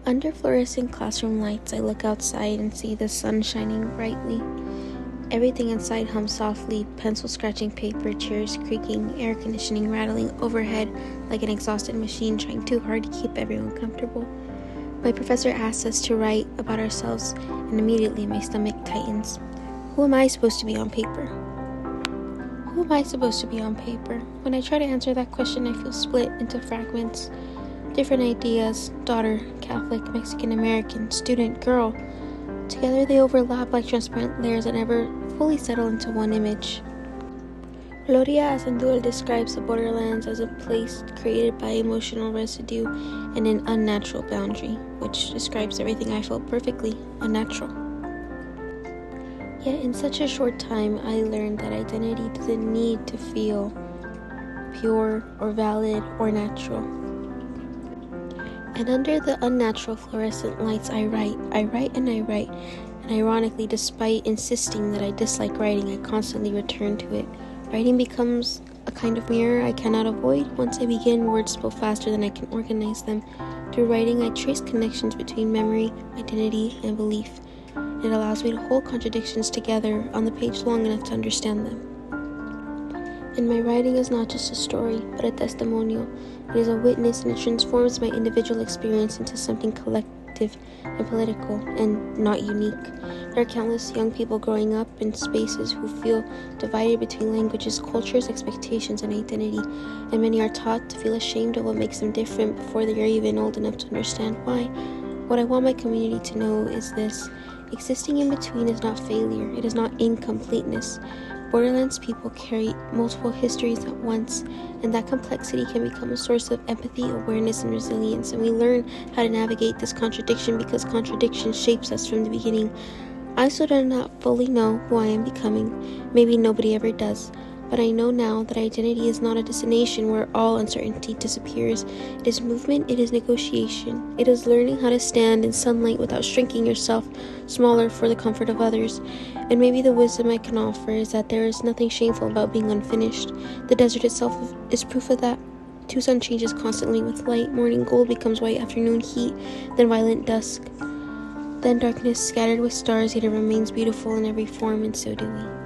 Under fluorescent classroom lights, I look outside and see the sun shining brightly. Everything inside hums softly, pencil scratching paper, chairs creaking, air conditioning rattling overhead like an exhausted machine trying too hard to keep everyone comfortable. My professor asks us to write about ourselves, and immediately my stomach tightens. Who am I supposed to be on paper? Who am I supposed to be on paper? When I try to answer that question, I feel split into fragments. Different ideas: daughter, Catholic, Mexican American, student, girl. Together they overlap like transparent layers that never fully settle into one image. Gloria Asandul describes the borderlands as a place created by emotional residue and an unnatural boundary, which describes everything I felt perfectly unnatural. Yet in such a short time, I learned that identity doesn't need to feel pure or valid or natural. And under the unnatural fluorescent lights, I write. And ironically, despite insisting that I dislike writing, I constantly return to it. Writing becomes a kind of mirror I cannot avoid. Once I begin, words spill faster than I can organize them. Through writing, I trace connections between memory, identity, and belief. It allows me to hold contradictions together on the page long enough to understand them. And my writing is not just a story, but a testimonial. It is a witness, and it transforms my individual experience into something collective and political and not unique. There are countless young people growing up in spaces who feel divided between languages, cultures, expectations, and identity, and many are taught to feel ashamed of what makes them different before they are even old enough to understand why. What I want my community to know is this: existing in between is not failure, it is not incompleteness. Borderlands people carry multiple histories at once, and that complexity can become a source of empathy, awareness, and resilience. And we learn how to navigate this contradiction because contradiction shapes us from the beginning. I still do not fully know who I am becoming. Maybe nobody ever does. But I know now that identity is not a destination where all uncertainty disappears. It is movement, it is negotiation. It is learning how to stand in sunlight without shrinking yourself smaller for the comfort of others. And maybe the wisdom I can offer is that there is nothing shameful about being unfinished. The desert itself is proof of that. Tucson changes constantly with light. Morning gold becomes white, afternoon heat, then violent dusk. Then darkness scattered with stars, yet it remains beautiful in every form, and so do we.